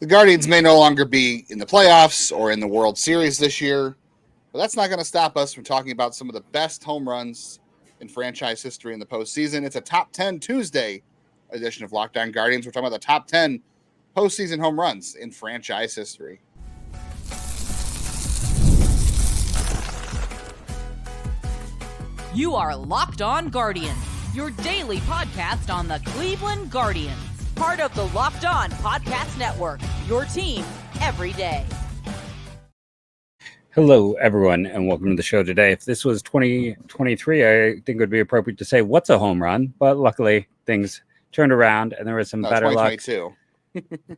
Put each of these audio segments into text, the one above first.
The Guardians may no longer be in the playoffs or in the World Series this year, but that's not going to stop us from talking about some of the best home runs in franchise history in the postseason. It's a Top 10 Tuesday edition of Locked On Guardians. We're talking about the top 10 postseason home runs in franchise history. You are Locked On Guardians, your daily podcast on the Cleveland Guardians. Part of the Locked On Podcast Network, your team every day. Hello, everyone, and welcome to the show today. If this was 2023, I think it would be appropriate to say, what's a home run? But luckily, things turned around, and there was some better luck. 2022.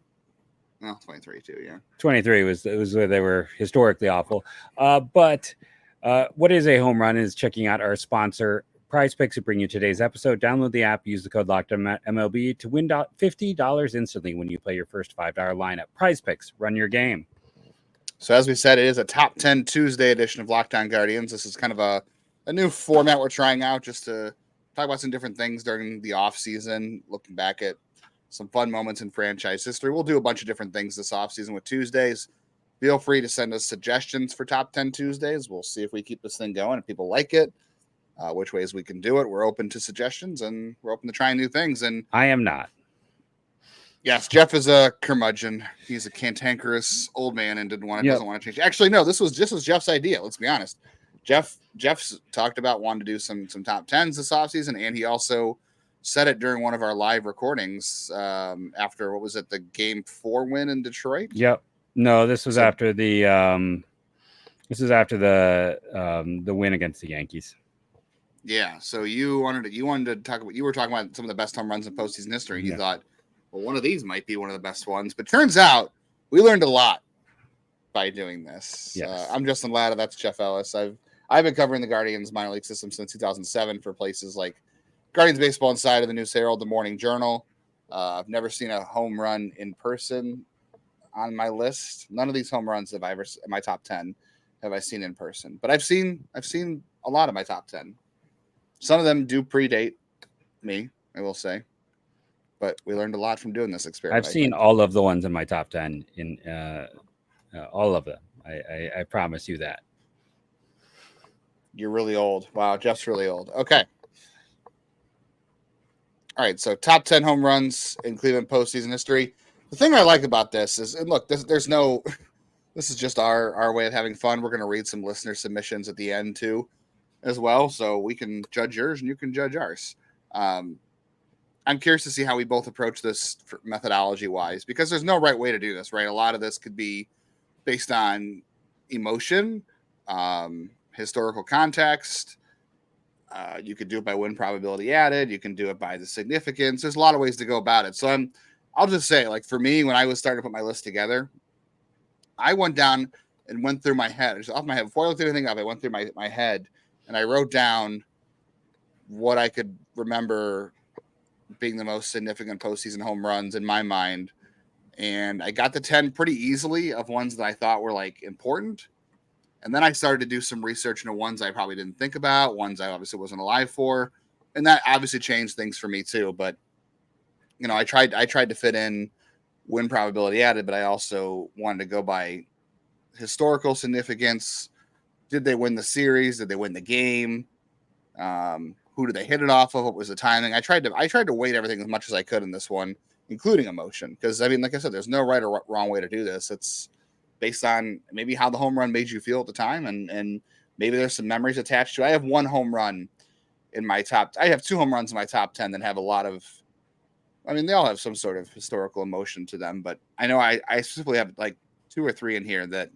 No, 23 too, yeah. 23 was where they were historically awful. But what is a home run is checking out our sponsor, PrizePicks, to bring you today's episode. Download the app, use the code LOCKEDONMLB to win $50 instantly when you play your first $5 lineup. PrizePicks, run your game. So as we said, it is a Top 10 Tuesday edition of Locked On Guardians. This is kind of a new format we're trying out just to talk about some different things during the offseason, looking back at some fun moments in franchise history. We'll do a bunch of different things this offseason with Tuesdays. Feel free to send us suggestions for Top 10 Tuesdays. We'll see if we keep this thing going, if people like it, which ways we can do it. We're open to suggestions, and we're open to trying new things. And I am not. Yes, Jeff is a curmudgeon. He's a cantankerous old man and doesn't want to change. Actually, no, this was Jeff's idea. Let's be honest. Jeff's talked about wanting to do some top 10s this offseason, and he also said it during one of our live recordings after, what was it, the Game 4 win in Detroit? Yep. No, this was after the win against the Yankees. Yeah. So you wanted to talk about, you were talking about some of the best home runs in postseason history. And you thought, well, one of these might be one of the best ones. But turns out we learned a lot by doing this. Yes. I'm Justin Latta. That's Jeff Ellis. I've been covering the Guardians minor league system since 2007 for places like Guardians Baseball Insider, the News Herald, the Morning Journal. I've never seen a home run in person on my list. None of these home runs have I ever in my top 10 have I seen in person. But I've seen a lot of my top 10. Some of them do predate me, I will say. But we learned a lot from doing this experiment. I've seen all of the ones in my top 10 in all of them. I promise you that. You're really old. Wow, Jeff's really old. Okay. All right, so top 10 home runs in Cleveland postseason history. The thing I like about this is, and look, this is just our way of having fun. We're going to read some listener submissions at the end too, as well, so we can judge yours and you can judge ours. I'm curious to see how we both approach this methodology-wise, because there's no right way to do this, right? A lot of this could be based on emotion, historical context. You could do it by win probability added. You can do it by the significance. There's a lot of ways to go about it. So I'll just say, like, for me, when I was starting to put my list together, I went down and went through my head. Just off my head. Before I looked anything up, I went through my head, and I wrote down what I could remember being the most significant postseason home runs in my mind. And I got the 10 pretty easily of ones that I thought were, like, important. And then I started to do some research into ones I probably didn't think about, ones I obviously wasn't alive for. And that obviously changed things for me too. But, you know, I tried to fit in win probability added, but I also wanted to go by historical significance. Did they win the series? Did they win the game? Who did they hit it off of? What was the timing? I tried to weight everything as much as I could in this one, including emotion. Because, I mean, like I said, there's no right or wrong way to do this. It's based on maybe how the home run made you feel at the time, and maybe there's some memories attached to it. I have one home run in my top. I have two home runs in my top 10 that have a lot of, I mean, they all have some sort of historical emotion to them, but I know I specifically have like 2 or 3 in here that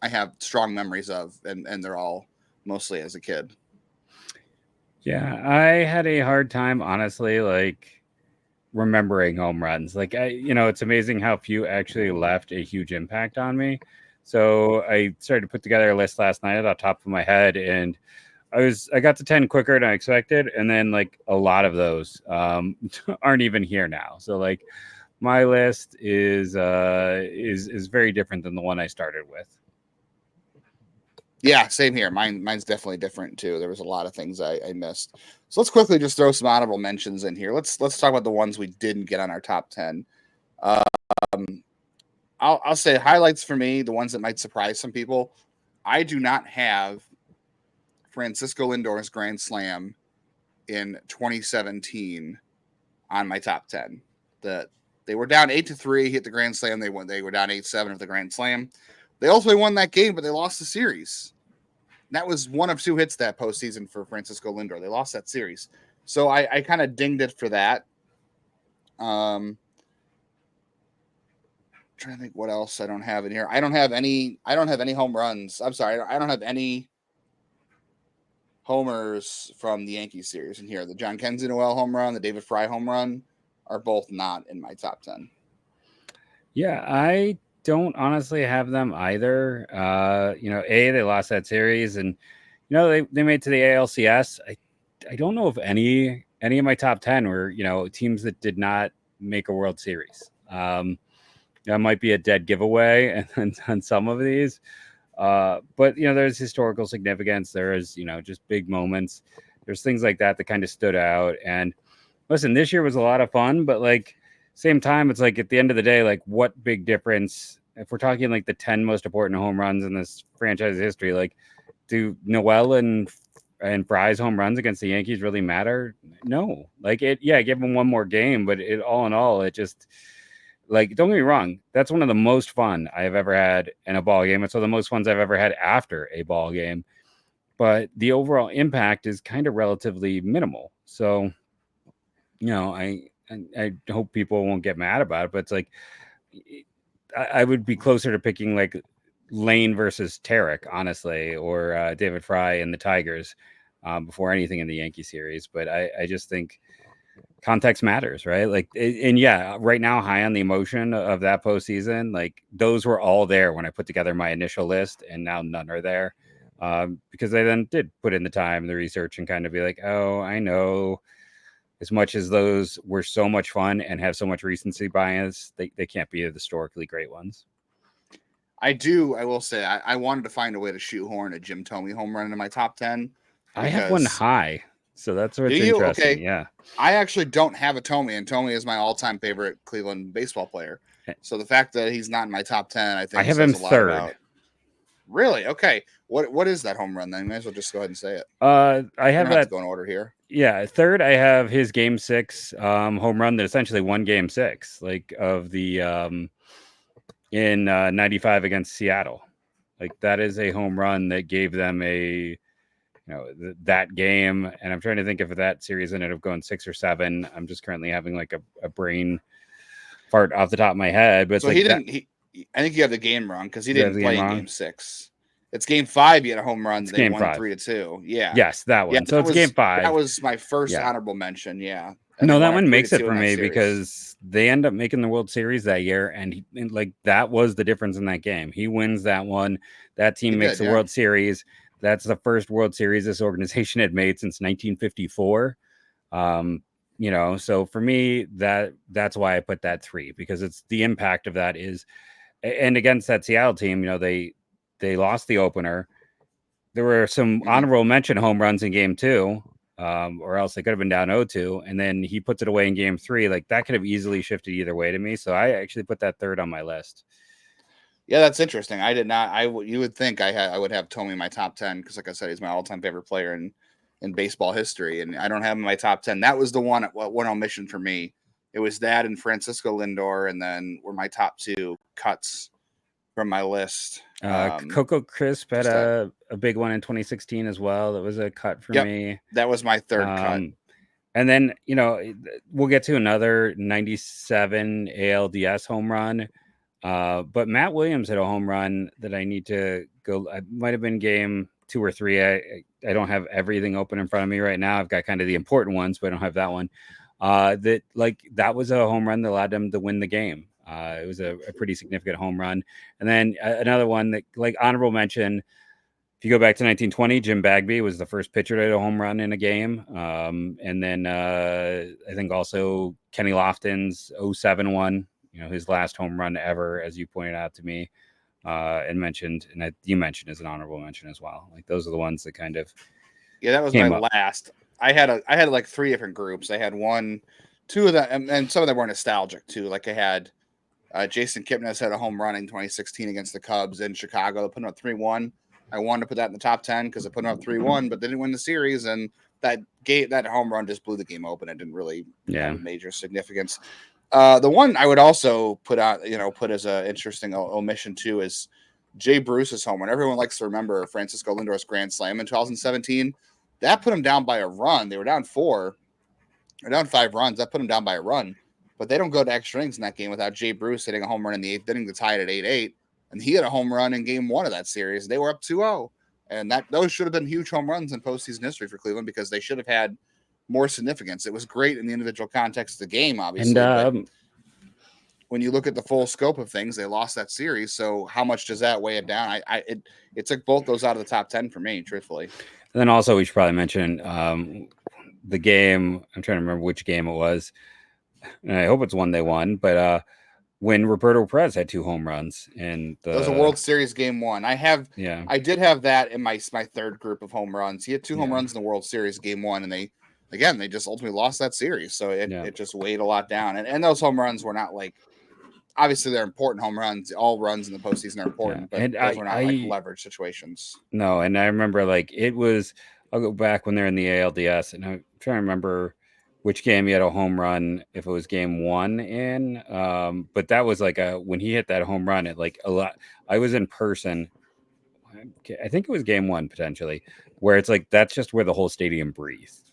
I have strong memories of, and they're all mostly as a kid. Yeah, I had a hard time, honestly, like remembering home runs. Like, it's amazing how few actually left a huge impact on me. So I started to put together a list last night at the top of my head, and I got to 10 quicker than I expected, and then like a lot of those aren't even here now. So like my list is very different than the one I started with. Yeah, same here. Mine's definitely different too. There was a lot of things I missed. So let's quickly just throw some honorable mentions in here. Let's talk about the ones we didn't get on our top 10. I'll say highlights for me, the ones that might surprise some people. I do not have Francisco Lindor's Grand Slam in 2017 on my top 10. They were down 8-3, hit the Grand Slam. They were down 8-7 of the Grand Slam. They ultimately won that game, but they lost the series. And that was one of two hits that postseason for Francisco Lindor. They lost that series. So I kind of dinged it for that. Trying to think what else I don't have in here. I don't have any home runs. I'm sorry. I don't have any homers from the Yankees series in here. The John Kenzie Noel home run, the David Fry home run are both not in my top 10. Yeah, I don't honestly have them either. They lost that series, and they made it to the ALCS. I don't know if any of my top 10 were teams that did not make a World Series. That might be a dead giveaway on some of these. But there's historical significance. There is, just big moments. There's things like that kind of stood out. And listen, this year was a lot of fun, but same time, it's at the end of the day, what big difference, if we're talking the 10 most important home runs in this franchise history, do Noel and Fry's home runs against the Yankees really matter? No. Give them one more game, but all in all, it just, don't get me wrong, that's one of the most fun I have ever had in a ball game. It's one of the most fun I've ever had after a ball game. But the overall impact is kind of relatively minimal. So, I hope people won't get mad about it, but it's I would be closer to picking Lane versus Tarek, honestly, or David Fry and the Tigers before anything in the Yankee series. But I just think context matters, right? Right now, high on the emotion of that postseason, those were all there when I put together my initial list, and now none are there because I then did put in the time, the research, and kind of be oh, I know. As much as those were so much fun and have so much recency bias, they can't be the historically great ones. I will say, I wanted to find a way to shoehorn a Jim Thome home run into my top 10. I have one high, so that's what's interesting. Okay. Yeah. I actually don't have a Thome, and Thome is my all-time favorite Cleveland baseball player. So the fact that he's not in my top 10, I think I have him third. Really? Okay. What is that home run then? You might as well just go ahead and say it. I have that to go in order here. Yeah, third I have his Game 6 home run that essentially won Game 6, of the in 95 against Seattle. That is a home run that gave them that game. And I'm trying to think if that series ended up going 6 or 7. I'm just currently having a brain fart off the top of my head. But so he didn't. I think you have the game wrong because he didn't play in Game 6. It's Game 5. You had a home run. They won 3-2. Yeah. Yes, that one. So it's Game 5. That was my first honorable mention. Yeah. No, that one makes it for me because they end up making the World Series that year, and that was the difference in that game. He wins that one. That team makes the World Series. That's the first World Series this organization had made since 1954. So for me, that's why I put that 3, because it's the impact of that is, and against that Seattle team, they lost the opener. There were some honorable mention home runs in Game 2, or else they could have been down 0-2. And then he puts it away in Game 3. That could have easily shifted either way to me. So I actually put that third on my list. Yeah, that's interesting. I did not. You would think I would have Thome in my top 10 because, like I said, he's my all-time favorite player in baseball history, and I don't have him in my top 10. That was the one omission for me. It was that and Francisco Lindor, and then were my top 2 cuts from my list. Coco Crisp had a big one in 2016 as well. That was a cut for me. That was my third cut. And then, we'll get to another 97 ALDS home run. But Matt Williams had a home run that I need to go. It might have been Game 2 or 3. I don't have everything open in front of me right now. I've got kind of the important ones, but I don't have that one. That was a home run that allowed them to win the game. It was a pretty significant home run. And then another one that, honorable mention, if you go back to 1920, Jim Bagby was the first pitcher to hit a home run in a game. And then I think also Kenny Lofton's 07 one, his last home run ever, as you pointed out to me and mentioned, and you mentioned as an honorable mention as well. Those are the ones that kind of that was my last. I had 3 different groups. I had 1, 2 of them, and some of them were nostalgic too. I had Jason Kipnis had a home run in 2016 against the Cubs in Chicago. They put him up 3-1. I wanted to put that in the top 10 because I put him up 3-1, but they didn't win the series, and that home run just blew the game open. It didn't really have a major significance. The one I would also put as an interesting omission too is Jay Bruce's home run. Everyone likes to remember Francisco Lindor's grand slam in 2017. That put him down by a run. They were down 5 runs. That put him down by a run. But they don't go to extra innings in that game without Jay Bruce hitting a home run in the 8th inning to tie it at 8-8. And he had a home run in game 1 of that series. They were up 2-0. And those should have been huge home runs in postseason history for Cleveland because they should have had more significance. It was great in the individual context of the game, obviously. And when you look at the full scope of things, they lost that series. So how much does that weigh it down? It took both those out of the top 10 for me, truthfully. And then also we should probably mention the game. I'm trying to remember which game it was. And I hope it's one they won. But when Roberto Perez had 2 home runs in the... That was a World Series game 1. I did have that in my third group of home runs. He had 2 home runs in the World Series game 1, and they just ultimately lost that series. So it just weighed a lot down. And those home runs were not like... Obviously, they're important home runs. All runs in the postseason are important, but those were not like leverage situations. No, and I remember it was... I'll go back when they're in the ALDS, and I'm trying to remember which game he had a home run, if it was game 1 in. But that was when he hit that home run, a lot. I was in person. I think it was game 1 potentially, where it's that's just where the whole stadium breathes.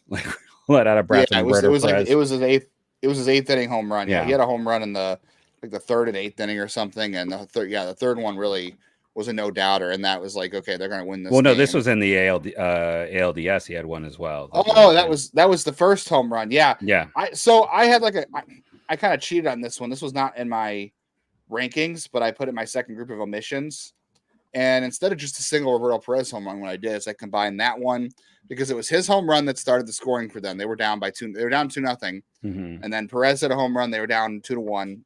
Let out a breath. Yeah, it was his 8th inning home run. Yeah, he had a home run in the 3rd and 8th inning or something, and the third one really was a no doubter, and that was okay, they're going to win this. Well, no, game. This was in the ALDS. He had one as well. That was the first home run. Yeah. I had I kind of cheated on this one. This was not in my rankings, but I put it in my second group of omissions. And instead of just a single Roberto Perez home run, what I did is I combined that one because it was his home run that started the scoring for them. They were down by 2. They were down 2-0, and then Perez had a home run. They were down 2-1,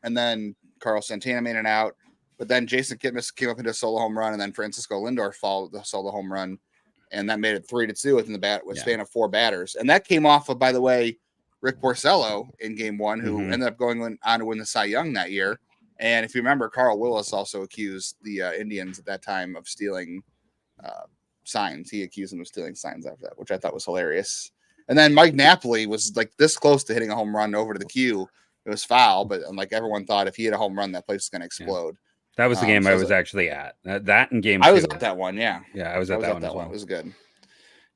and then Carlos Santana made it out. But then Jason Kipnis came up into a solo home run, and then Francisco Lindor followed the solo home run, and that made it 3-2 within the span of 4 batters. And that came off of, by the way, Rick Porcello in game 1, who ended up going on to win the Cy Young that year. And if you remember, Carl Willis also accused the Indians at that time of stealing signs. He accused them of stealing signs after that, which I thought was hilarious. And then Mike Napoli was this close to hitting a home run over to the queue. It was foul, but everyone thought if he had a home run, that place was going to explode. Yeah. That was the game I was actually at. That in game 2. I was at that one, yeah. Yeah, I was at that one as well. It was good.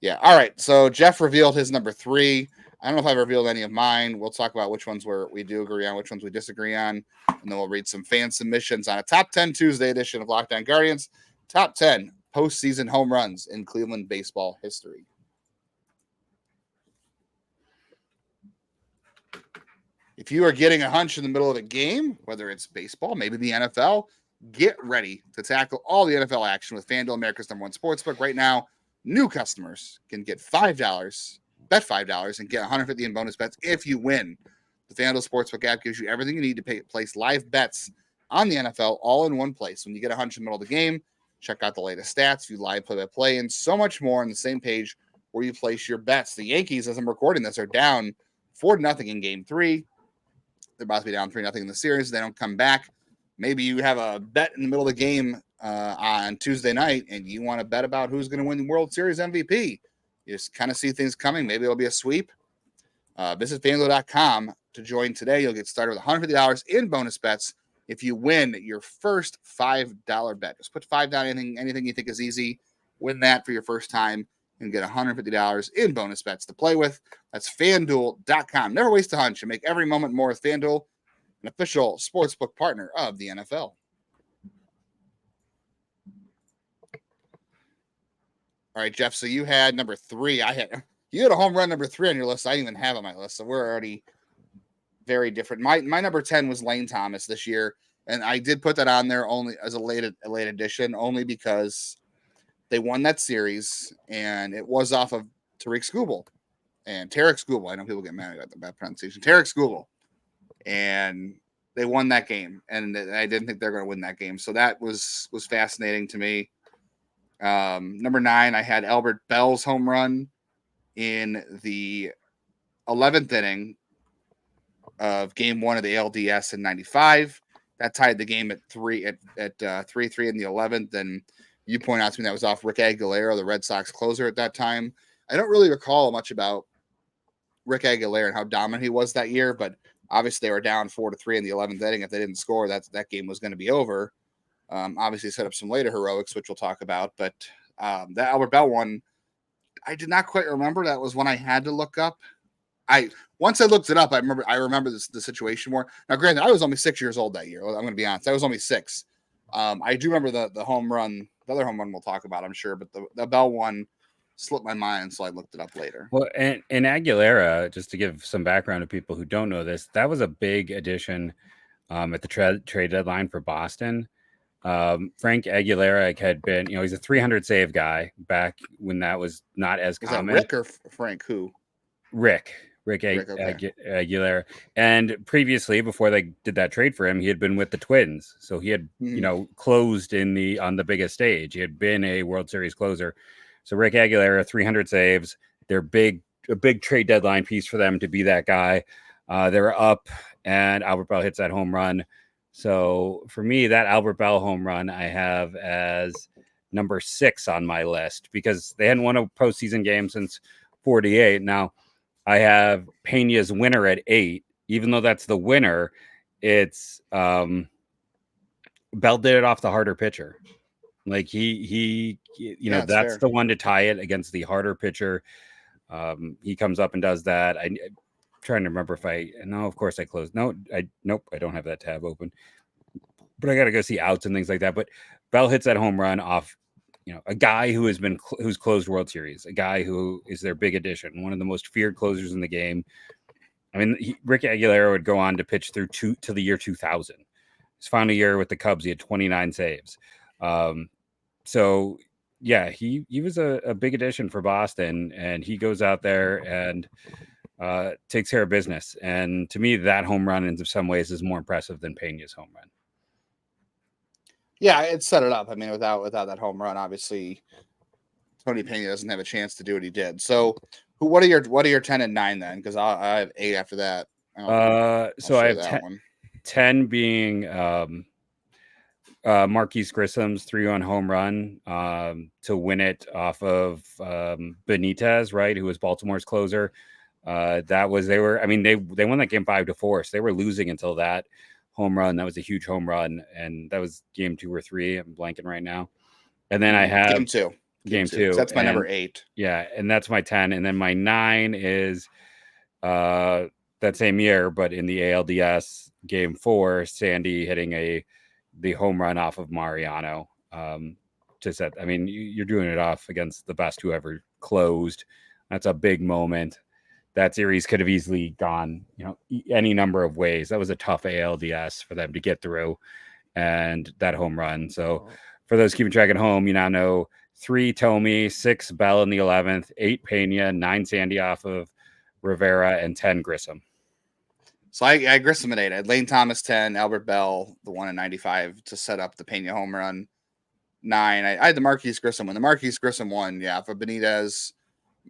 Yeah. All right. So Jeff revealed his number 3. I don't know if I've revealed any of mine. We'll talk about which ones we do agree on, which ones we disagree on, and then we'll read some fan submissions on a Top 10 Tuesday edition of Locked On Guardians. Top 10 postseason home runs in Cleveland baseball history. If you are getting a hunch in the middle of a game, whether it's baseball, maybe the NFL, get ready to tackle all the NFL action with FanDuel, America's #1 sportsbook. Right now, new customers can get $5, bet $5, and get $150 in bonus bets if you win. The FanDuel Sportsbook app gives you everything you need to place live bets on the NFL all in one place. When you get a hunch in the middle of the game, check out the latest stats, view live play-by-play, and so much more on the same page where you place your bets. The Yankees, as I'm recording this, are down 4-0 in game 3. They're about to be down 3-0 in the series. They don't come back. Maybe you have a bet in the middle of the game on Tuesday night, and you want to bet about who's going to win the World Series MVP. You just kind of see things coming. Maybe it'll be a sweep. Visit FanDuel.com to join today. You'll get started with $150 in bonus bets if you win your first $5 bet. Just put $5 down, anything you think is easy. Win that for your first time and get $150 in bonus bets to play with. That's FanDuel.com. Never waste a hunch and make every moment more with FanDuel, an official sportsbook partner of the NFL. All right, Jeff, so you had number 3. You had a home run number 3 on your list. I didn't even have on my list, so we're already very different. My number 10 was Lane Thomas this year, and I did put that on there only as a late addition, only because they won that series, and it was off of Tarek Skubal. I know people get mad at the bad pronunciation. Tarek Skubal. And they won that game, and I didn't think they're going to win that game. So that was fascinating to me. Number 9, I had Albert Bell's home run in the 11th inning of Game 1 of the ALDS in '95. That tied the game at 3-3 in the 11th. And you point out to me that was off Rick Aguilera, the Red Sox closer at that time. I don't really recall much about Rick Aguilera and how dominant he was that year, but obviously they were down 4-3 in the 11th inning. If they didn't score, that game was going to be over. Obviously set up some later heroics, which we'll talk about. But that Albert Bell one, I did not quite remember. That was one I had to look up. Once I looked it up, I remember the situation more. Now, granted, I was only 6 years old that year. I'm going to be honest. I was only 6. I do remember the home run, the other home run we'll talk about, I'm sure, but the Bell one slipped my mind, so I looked it up later. Well, and Aguilera, just to give some background to people who don't know this, that was a big addition at the trade deadline for Boston. Frank Aguilera had been, he's a 300 save guy back when that was not as common. That Rick or Frank? Who? Rick okay. Aguilera. And previously, before they did that trade for him, he had been with the Twins. So he had, closed on the biggest stage. He had been a World Series closer. So Rick Aguilera, 300 saves. They're a big trade deadline piece for them to be that guy. They were up, and Albert Bell hits that home run. So for me, that Albert Bell home run I have as number 6 on my list because they hadn't won a postseason game since '48. Now, I have Pena's winner at 8. Even though that's the winner, it's Bell did it off the harder pitcher. Like he that's fair. The one to tie it against the harder pitcher. He comes up and does that. I'm trying to remember of course I closed. Nope, I don't have that tab open. But I got to go see outs and things like that. But Bell hits that home run off, a guy who's closed World Series, a guy who is their big addition, one of the most feared closers in the game. I mean, Rick Aguilera would go on to pitch through to the year 2000. His final year with the Cubs, he had 29 saves. So yeah, he was a big addition for Boston, and he goes out there and takes care of business. And to me, that home run in some ways is more impressive than Pena's home run. Yeah, it set it up. I mean, without that home run, obviously Tony Pena doesn't have a chance to do what he did. So, what are your 10 and 9 then? Because I have 8 after that. So I have 10 being Marquise Grissom's 3-run home run to win it off of Benitez, right? Who was Baltimore's closer. They won that game 5-4. So they were losing until that home run. That was a huge home run, and that was game 2 or 3. I'm blanking right now. And then I have game two. So that's my number 8. Yeah, and that's my 10. And then my 9 is that same year, but in the ALDS game 4, Sandy hitting the home run off of Mariano to set. I mean, you're doing it off against the best who ever closed. That's a big moment. That series could have easily gone, any number of ways. That was a tough ALDS for them to get through, and that home run. So for those keeping track at home, you now know 3 Tomey, 6 Bell in the 11th, 8 Pena, 9 Sandy off of Rivera, and 10 Grissom. So I Grissom at 8. I had Lane Thomas 10, Albert Bell, the one in 95 to set up the Pena home run. 9. I had the Marquise Grissom one. The Marquise Grissom one, yeah, for Benitez.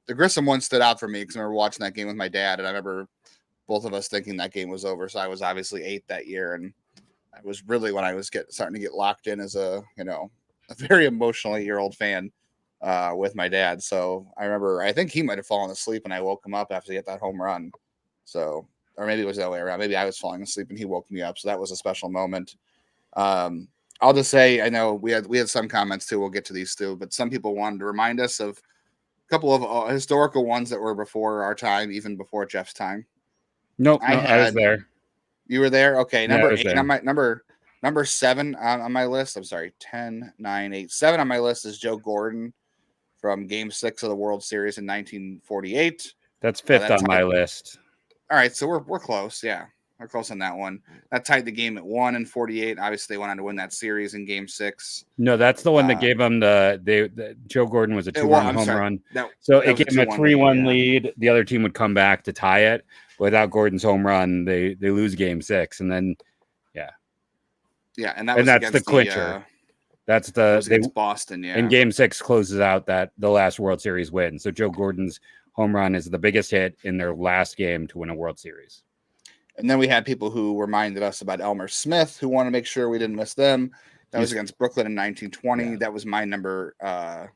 The Grissom one stood out for me because I remember watching that game with my dad, and I remember both of us thinking that game was over. So I was obviously 8 that year, and it was really when I was starting to get locked in as a very emotional 8-year-old fan with my dad. So I think he might have fallen asleep, and I woke him up after he hit that home run. So, or maybe it was the other way around. Maybe I was falling asleep and he woke me up. So that was a special moment. I'll just say, I know we had some comments too. We'll get to these too, but some people wanted to remind us of couple of historical ones that were before our time, even before Jeff's time. Nope, I was there. You were there? Okay, number 8 there. on my number 7 on my list. I'm sorry, 10, 9, 8, 7 on my list is Joe Gordon from Game 6 of the World Series in 1948. That's 5th on my list. All right, so we're close. Yeah, we're close on that one. That tied the game at 1 in 48. Obviously, they went on to win that series in Game 6. No, that's the one that gave them the Joe Gordon was a 2-run home run. It gave them a 3-1 lead. The other team would come back to tie it. Without Gordon's home run, they lose Game 6, and then and that's the clincher. That's against Boston. Yeah, and Game 6 closes out the last World Series win. So Joe Gordon's home run is the biggest hit in their last game to win a World Series. And then we had people who reminded us about Elmer Smith, who want to make sure we didn't miss them. That was against Brooklyn in 1920. Yeah. That was my number, 10,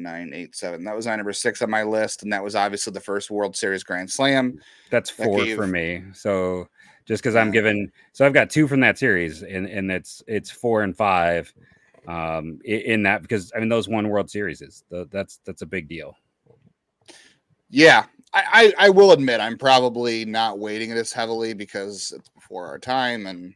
9, 8, 7. That was my number 6 on my list. And that was obviously the first World Series Grand Slam. That's 4 for me. So just because I'm given, so I've got 2 from that series, and it's 4 and 5 in that, because I mean, those won World Series. That's a big deal. Yeah. I will admit I'm probably not weighting it as heavily because it's before our time, and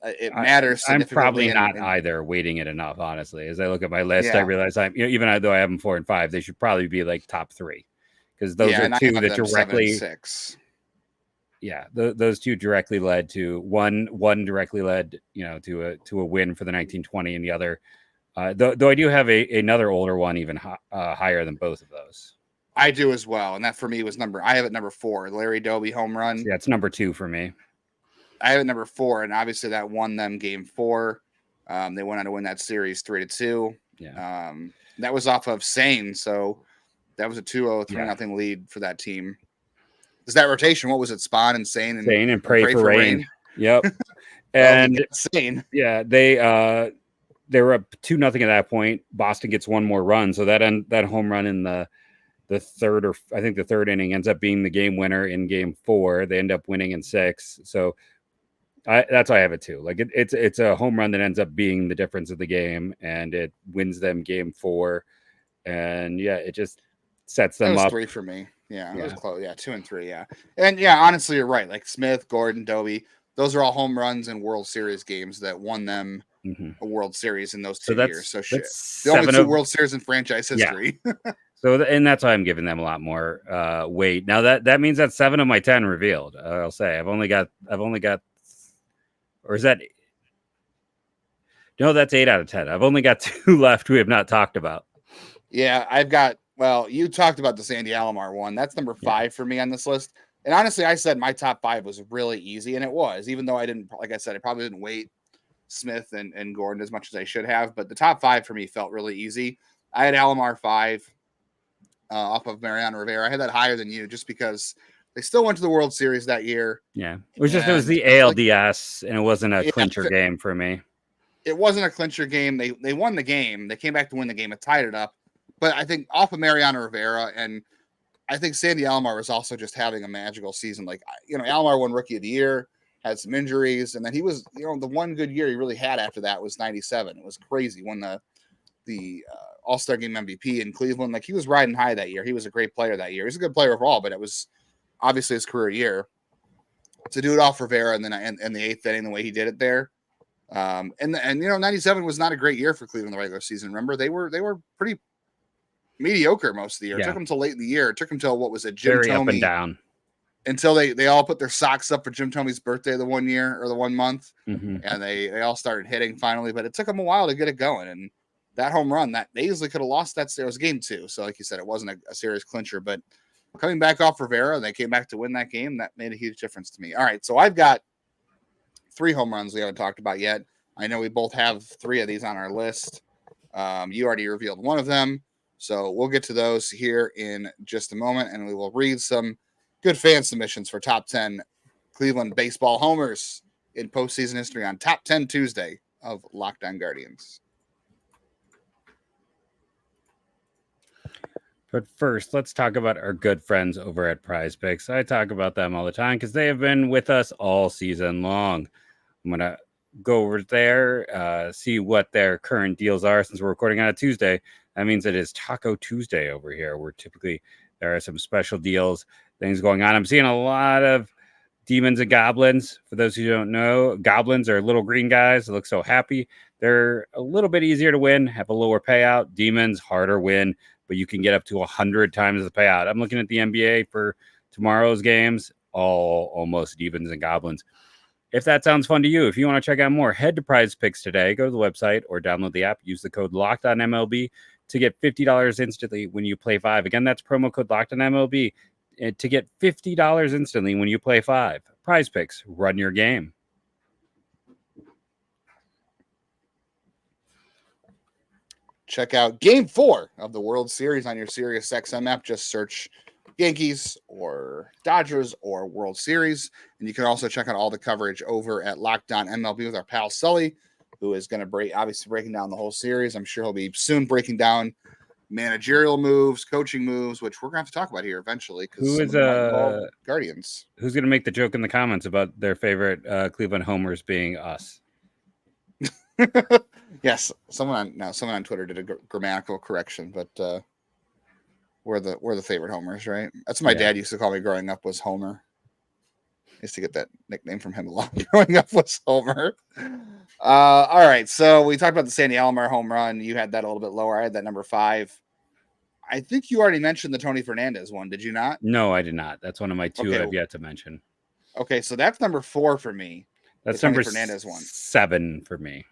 it matters. I'm probably not either weighting it enough, honestly. As I look at my list, I realize even though I have them 4 and 5, they should probably be like top 3, because those are 2 that directly 6. Yeah, those 2 directly led to one directly led to a win for the 1920, and the other though I do have another older one even higher than both of those. I do as well, and that for me was I have it number 4, Larry Doby home run. Yeah, it's number 2 for me. I have it number 4, and obviously that won them game 4. They went on to win that series 3-2. Yeah. That was off of Sane, so that was a 2-0, 3-0 lead for that team. Is that rotation? What was it? Spawn and Sane and Pray for Rain. Yep. And Sane. Yeah, they were up 2-0 at that point. Boston gets one more run, so that home run in the third, or I think the third inning, ends up being the game winner in game 4. They end up winning in 6. So that's why I have it too. Like it's a home run that ends up being the difference of the game, and it wins them game 4. And it just sets them up. 3 for me. Yeah, it was close. Yeah, 2 and 3. Yeah, and honestly, you're right. Like Smith, Gordon, Doby, those are all home runs in World Series games that won them a World Series in those 2 years. So shit, the only 2 World Series in franchise history. Yeah. So, and that's why I'm giving them a lot more weight. Now that means that's 7 of my 10 revealed. I'll say I've only got, or is that? No, that's 8 out of 10. I've only got 2 left we have not talked about. Yeah, I've got. Well, you talked about the Sandy Alomar one. That's number 5 for me on this list. And honestly, I said my top 5 was really easy, and it was, even though I didn't, like I said, I probably didn't weight Smith and Gordon as much as I should have. But the top 5 for me felt really easy. I had Alomar 5. Off of Mariano Rivera. I had that higher than you just because they still went to the World Series that year. Yeah. It was the ALDS, and it wasn't a clincher game for me. It wasn't a clincher game. They won the game. They came back to win the game. It tied it up. But I think off of Mariano Rivera, and I think Sandy Alomar was also just having a magical season. Like, Alomar won Rookie of the Year, had some injuries, and then he was, the one good year he really had after that was 97. It was crazy. Won the All-Star Game MVP in Cleveland. Like, he was riding high that year. He was a great player that year. He was a good player overall, but it was obviously his career year. To do it off Rivera and then in the 8th inning the way he did it there. And 97 was not a great year for Cleveland in the regular season. Remember, they were pretty mediocre most of the year. It took them till late in the year. It took them till, what was it, Jim Thome, up and down. Until they all put their socks up for Jim Thome's birthday the one year or the 1 month. Mm-hmm. And they all started hitting finally, but it took them a while to get it going. And that home run, that they easily could have lost that. It was game 2. So like you said, it wasn't a serious clincher, but coming back off Rivera, they came back to win that game. That made a huge difference to me. All right. So I've got 3 home runs we haven't talked about yet. I know we both have 3 of these on our list. You already revealed one of them. So we'll get to those here in just a moment, and we will read some good fan submissions for top 10 Cleveland baseball homers in postseason history on Top 10 Tuesday of Locked On Guardians. But first, let's talk about our good friends over at PrizePicks. I talk about them all the time because they have been with us all season long. I'm going to go over there, see what their current deals are since we're recording on a Tuesday. That means it is Taco Tuesday over here, where typically there are some special deals, things going on. I'm seeing a lot of demons and goblins. For those who don't know, goblins are little green guys that look so happy. They're a little bit easier to win, have a lower payout. Demons, harder win, but you can get up to 100 times the payout. I'm looking at the NBA for tomorrow's games, all almost demons and goblins. If that sounds fun to you, if you want to check out more, head to PrizePicks today. Go to the website or download the app. Use the code LOCKEDONMLB to get $50 instantly when you play 5. Again, that's promo code LOCKEDONMLB to get $50 instantly when you play 5. PrizePicks, run your game. Check out Game 4 of the World Series on your SiriusXM app. Just search Yankees or Dodgers or World Series. And you can also check out all the coverage over at Locked On MLB with our pal Sully, who is going to obviously breaking down the whole series. I'm sure he'll be soon breaking down managerial moves, coaching moves, which we're going to have to talk about here eventually because Who is Guardians. Who's going to make the joke in the comments about their favorite Cleveland homers being us? Yes, someone on Twitter did a grammatical correction, but we're the favorite homers, right? That's what my dad used to call me growing up, was Homer. I used to get that nickname from him a lot growing up, was Homer. All right, so we talked about the Sandy Alomar home run. You had that a little bit lower. I had that number 5. I think you already mentioned the Tony Fernandez one. Did you not? No, I did not. That's one of my 2 I've yet to mention. Okay, so that's number 4 for me. That's number Fernandez one. 7 for me.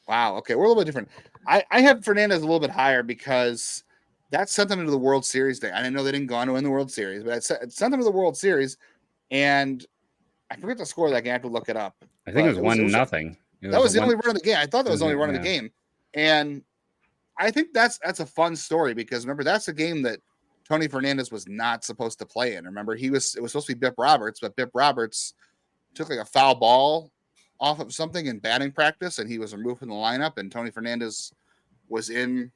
Wow. Okay, we're a little bit different. I have Fernandez a little bit higher because that sent them into the World Series thing. I didn't know they didn't go on to win the World Series, but it sent them to the World Series, and I forget the score of that game. I have to look it up. I think it was 1-0. That was the only run of the game. I thought that was the only run of the game, and I think that's a fun story because remember that's a game that Tony Fernandez was not supposed to play in. Remember it was supposed to be Bip Roberts, but Bip Roberts took like a foul ball off of something in batting practice, and he was removed from the lineup. And Tony Fernandez was in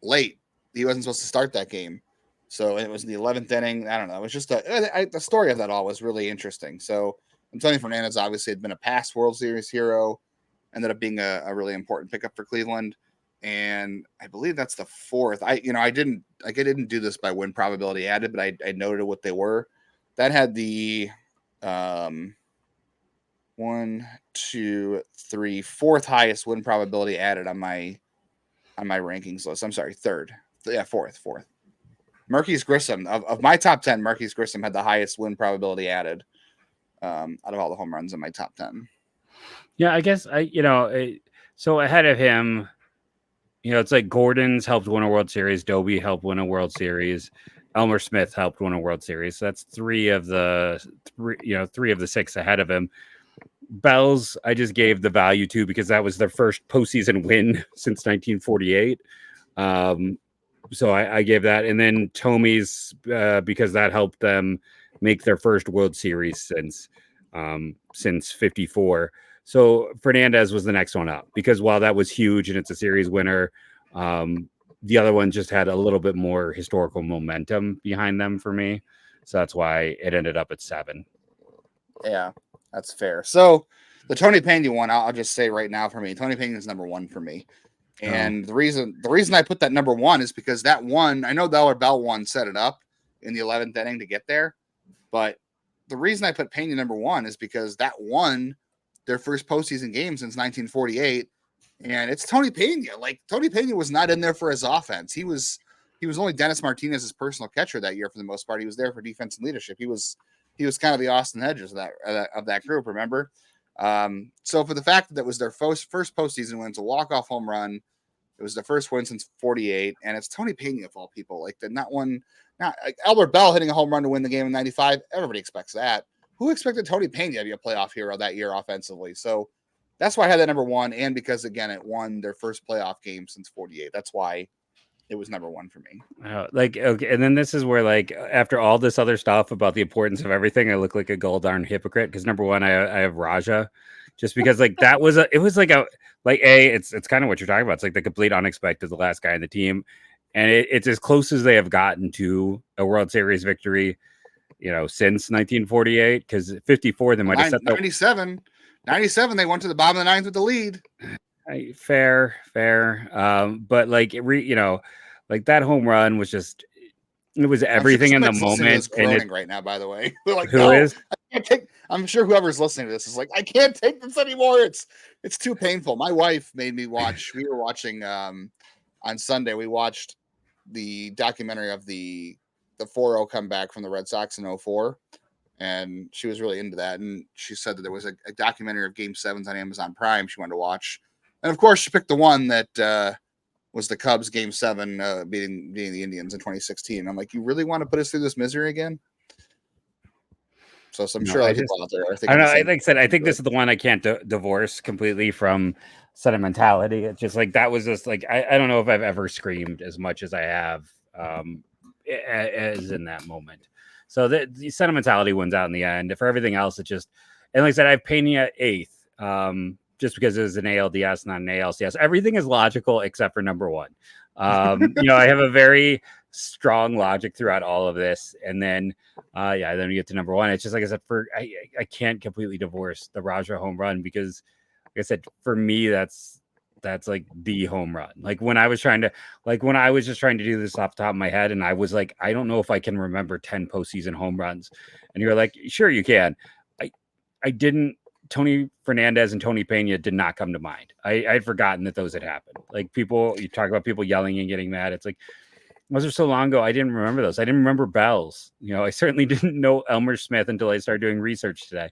late. He wasn't supposed to start that game, so it was in the 11th inning. I don't know. It was just the story of that all was really interesting. So, and Tony Fernandez obviously had been a past World Series hero, ended up being a really important pickup for Cleveland. And I believe that's the 4th. I didn't do this by win probability added, but I noted what they were. That had the 1, 2, 3, 4th highest win probability added on my rankings list. I'm sorry, 3rd. Yeah, 4th. Marquise Grissom of my top 10. Marquise Grissom had the highest win probability added out of all the home runs in my top 10. Yeah, I guess so ahead of him. It's like Gordon's helped win a World Series. Doby helped win a World Series. Elmer Smith helped win a World Series. So that's 3 of the 6 ahead of him. Bell's, I just gave the value to because that was their first postseason win since 1948. So I gave that. And then Tomey's because that helped them make their first World Series since 54. So Fernandez was the next one up because while that was huge and it's a series winner, the other one just had a little bit more historical momentum behind them for me. So that's why it ended up at 7. Yeah, that's fair. So the Tony Pena one, I'll just say right now for me, Tony Pena is number 1 for me. And the reason I put that number 1 is because that one, I know the Albert Bell one set it up in the 11th inning to get there, but the reason I put Pena number 1 is because that won their first postseason game since 1948, and it's Tony Pena. Like Tony Pena was not in there for his offense. He was only Dennis Martinez's personal catcher that year for the most part. He was there for defense and leadership. He was kind of the Austin Hedges of that group. Remember, so for the fact that was their first postseason win, it's a walk-off home run. It was the first win since 48, and it's Tony Pena of all people. Like not one. Now Albert Bell hitting a home run to win the game in '95. Everybody expects that. Who expected Tony Pena to be a playoff hero that year offensively? So that's why I had that number 1, and because again it won their first playoff game since 48. That's why it was number 1 for me. Okay, and then this is where after all this other stuff about the importance of everything, I look like a gold darn hypocrite because number 1 I have Raja, just because that was it's kind of what you're talking about. It's like the complete unexpected, the last guy in the team, and it's as close as they have gotten to a World Series victory. Since 1948, because 54 they might have set 97 they went to the bottom of the 9th with the lead. Fair. But that home run was just, it was everything in the moment. And right now, by the way, like, who is? I'm sure whoever's listening to this is like, I can't take this anymore. It's too painful. My wife made me watch. We were watching on Sunday. We watched the documentary of the 4-0 comeback from the Red Sox in 2004, and she was really into that. And she said that there was a documentary of Game 7s on Amazon Prime she wanted to watch, and of course she picked the one that was the Cubs Game 7 beating the Indians in 2016. I'm like, you really want to put us through this misery again? So I'm sure a lot of people out there are thinking. I think this is the one I can't divorce completely from sentimentality. It's just like that was just like I don't know if I've ever screamed as much as I have as in that moment. So the sentimentality wins out in the end. For everything else, it just, and like I said, I have Pena 8th, just because it was an ALDS, not an ALCS. Everything is logical except for number 1. I have a very strong logic throughout all of this, and then then we get to number 1. It's just like I said, I can't completely divorce the Rajai home run, because like I said, for me that's like the home run. Like when I was just trying to do this off the top of my head, and I was like, I don't know if I can remember 10 postseason home runs, and you're like, sure you can. I didn't. Tony Fernandez and Tony Pena did not come to mind. I had forgotten that those had happened. Like you talk about people yelling and getting mad. It's like, those are so long ago. I didn't remember those. I didn't remember Bells. I certainly didn't know Elmer Smith until I started doing research today.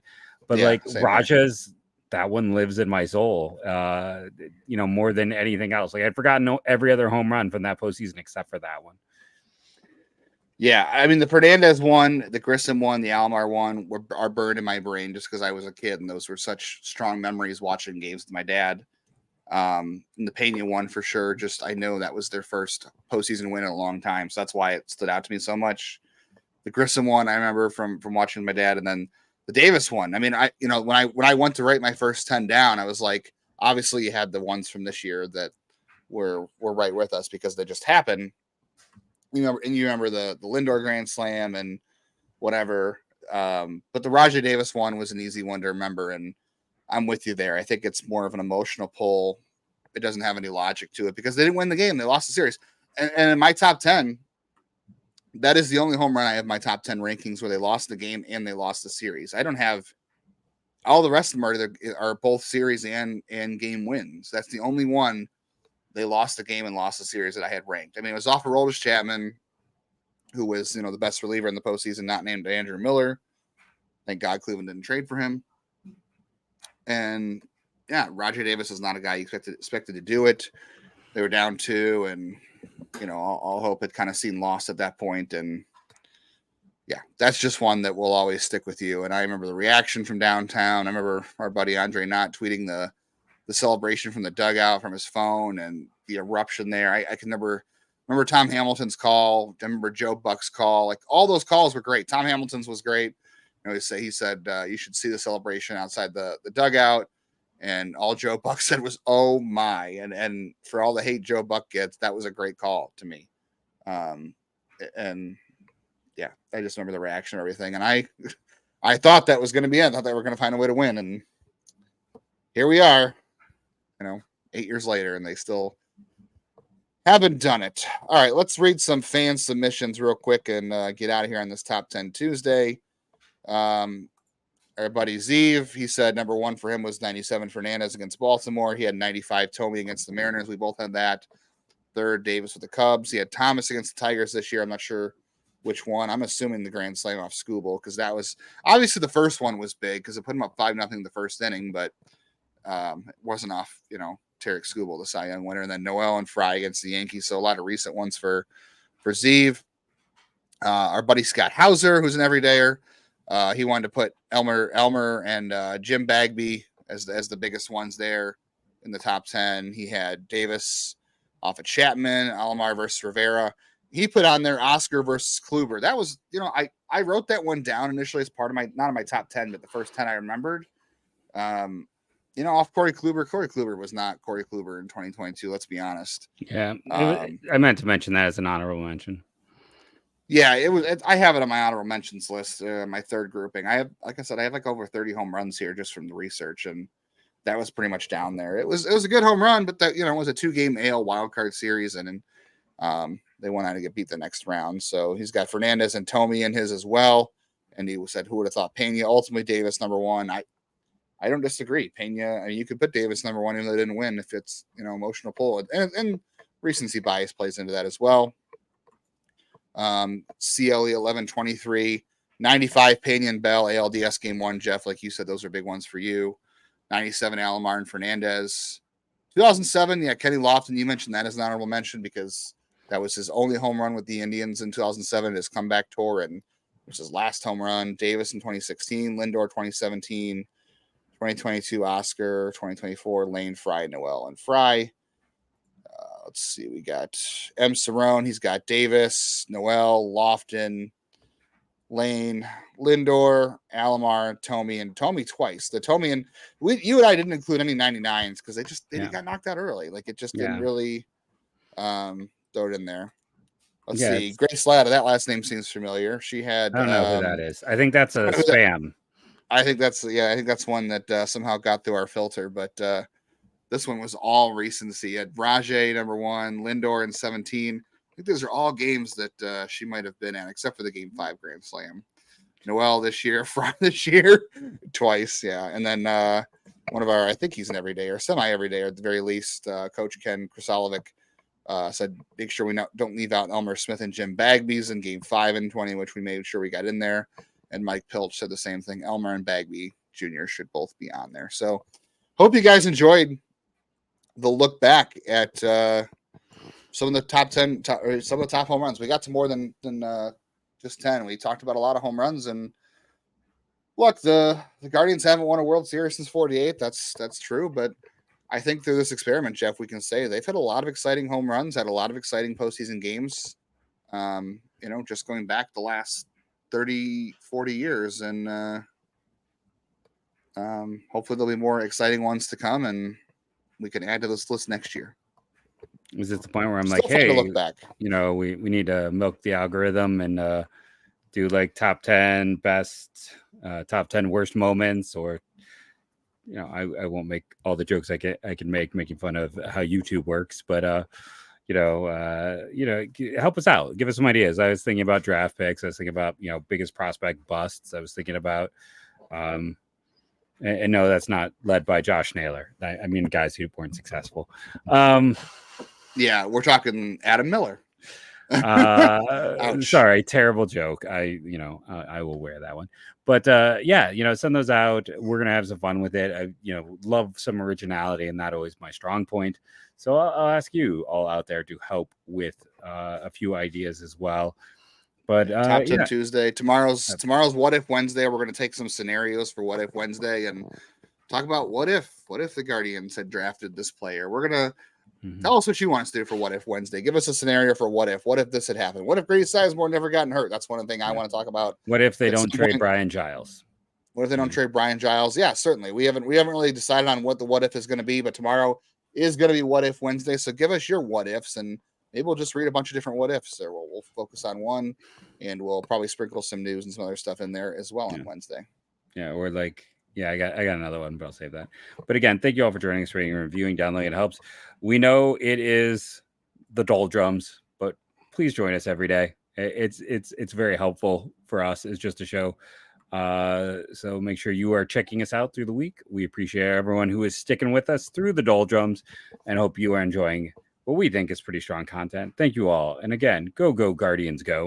But Raja's, that one lives in my soul, more than anything else. Like I'd forgotten every other home run from that postseason except for that one. Yeah, I mean the Fernandez one, the Grissom one, the Alomar one are burned in my brain just because I was a kid and those were such strong memories watching games with my dad. And the Pena one for sure. Just I know that was their first postseason win in a long time, so that's why it stood out to me so much. The Grissom one I remember from watching my dad, and then the Davis one. I mean, when I went to write my first 10 down, I was like, obviously you had the ones from this year that were right with us because they just happened. You remember the Lindor Grand Slam and whatever. But the Rajai Davis one was an easy one to remember, and I'm with you there. I think it's more of an emotional pull. It doesn't have any logic to it because they didn't win the game. They lost the series. And in my top 10, that is the only home run I have in my top 10 rankings where they lost the game and they lost the series. I don't have all the rest of them are both series and game wins. That's the only one they lost the game and lost the series that I had ranked. I mean, it was off of Aroldis Chapman, who was, the best reliever in the postseason, not named Andrew Miller. Thank God Cleveland didn't trade for him. And yeah, Rajai Davis is not a guy you expected to do it. They were down 2, and all hope had kind of seen lost at that point. And yeah, that's just one that will always stick with you. And I remember the reaction from downtown. I remember our buddy Andre Knott tweeting the celebration from the dugout from his phone and the eruption there. I can remember Tom Hamilton's call. I remember Joe Buck's call. Like all those calls were great. Tom Hamilton's was great. He said you should see the celebration outside the dugout, and all Joe Buck said was "Oh my!" And for all the hate Joe Buck gets, that was a great call to me. And yeah, I just remember the reaction and everything. And I thought that was going to be it. I thought they were going to find a way to win, and here we are. 8 years later, and they still haven't done it. All right, let's read some fan submissions real quick and get out of here on this Top 10 Tuesday. Our buddy Zeev, he said number 1 for him was 97 Fernandez against Baltimore. He had 95 Tomey against the Mariners. We both had that. 3rd, Davis with the Cubs. He had Thomas against the Tigers this year. I'm not sure which one. I'm assuming the Grand Slam off Skubal, because that was obviously the first one was big because it put him up 5-0 the first inning, but it wasn't off, Tarek Skubal, the Cy Young winner, and then Noel and Fry against the Yankees. So a lot of recent ones for Zeev. Our buddy Scott Hauser, who's an everydayer, he wanted to put Elmer and Jim Bagby as the biggest ones there in the top 10. He had Davis off of Chapman, Alomar versus Rivera. He put on there Oscar versus Kluber. That was, I wrote that one down initially as part of not in my top 10, but the first 10 I remembered. Off Corey Kluber. Corey Kluber was not Corey Kluber in 2022. Let's be honest. Yeah, I meant to mention that as an honorable mention. Yeah, it was. I have it on my honorable mentions list, my 3rd grouping. I have, like I said, I have like over 30 home runs here just from the research, and that was pretty much down there. It was a good home run, but that it was a 2-game AL wildcard series, and they went on to get beat the next round. So he's got Fernandez and Tomey in his as well, and he said, "Who would have thought Pena?" Ultimately, Davis number 1. I don't disagree. Pena, I mean, you could put Davis number 1 even though they didn't win if it's, emotional pull. And recency bias plays into that as well. CLE 1123, 95 Pena and Bell, ALDS game 1. Jeff, like you said, those are big ones for you. 97 Alomar and Fernandez. 2007, yeah, Kenny Lofton, you mentioned that as an honorable mention because that was his only home run with the Indians in 2007, his comeback tour, and it was his last home run. Davis in 2016, Lindor 2017, 2022 Oscar, 2024 Lane, Fry, Noel, and Fry. let's see, we got M. Cerrone, he's got Davis, Noel, Lofton, Lane, Lindor, Alomar, Tommy twice. The Tommy and you and I didn't include any 99s because they got knocked out early. Like it just didn't really throw it in there. Let's see. Grace Latta, that last name seems familiar. She had I don't know who that is. I think that's a spam. I think that's one that somehow got through our filter, but this one was all recency. At Rajai number 1, Lindor in 17. I think those are all games that she might have been at, except for the Game 5 Grand Slam. Noel this year, Fry this year, twice, yeah. And then one of our, I think he's an everyday or semi-everyday, or at the very least, Coach Ken Krasalovic said, make sure we don't leave out Elmer Smith and Jim Bagby's in Game 5 and 20, which we made sure we got in there. And Mike Pilch said the same thing. Elmer and Bagby Jr. should both be on there. So hope you guys enjoyed the look back at some of the top 10, some of the top home runs. We got to more than just 10. We talked about a lot of home runs, and look, the Guardians haven't won a World Series since 48. That's true, but I think through this experiment, Jeff, we can say they've had a lot of exciting home runs, had a lot of exciting postseason games. Just going back the last 30, 40 years, and hopefully there'll be more exciting ones to come, and we can add to this list next year. Was it the point where I'm like, hey, look back. We need to milk the algorithm and do like top 10 best, top 10 worst moments, or I won't make all the jokes I can make making fun of how YouTube works, but help us out, give us some ideas. I was thinking about draft picks. I was thinking about biggest prospect busts. I was thinking about and no, that's not led by Josh Naylor. I mean guys who weren't successful. Yeah, we're talking Adam Miller. Sorry, terrible joke. I will wear that one. But send those out. We're gonna have some fun with it. I love some originality, and that always my strong point. So I'll ask you all out there to help with a few ideas as well. But top 10 Tuesday. Tomorrow's What If Wednesday. We're gonna take some scenarios for What If Wednesday and talk about what if the Guardians had drafted this player. We're gonna tell us what you want us to do for What If Wednesday. Give us a scenario for what if this had happened. What if Grady Sizemore never gotten hurt? That's one thing I want to talk about. What if they don't trade Brian Giles? What if they don't trade Brian Giles? Yeah, certainly. We haven't really decided on what the what if is going to be, but tomorrow is going to be What If Wednesday. So give us your what ifs, and maybe we'll just read a bunch of different what ifs. Or we'll focus on one, and we'll probably sprinkle some news and some other stuff in there as well on Wednesday. Yeah, or I got another one, but I'll save that. But again, thank you all for joining us, rating, reviewing, downloading. It helps. We know it is the doldrums, but please join us every day. It's very helpful for us. It's just a show. So make sure you are checking us out through the week. We appreciate everyone who is sticking with us through the doldrums, and hope you are enjoying what we think is pretty strong content. Thank you all. And again, go Guardians, go.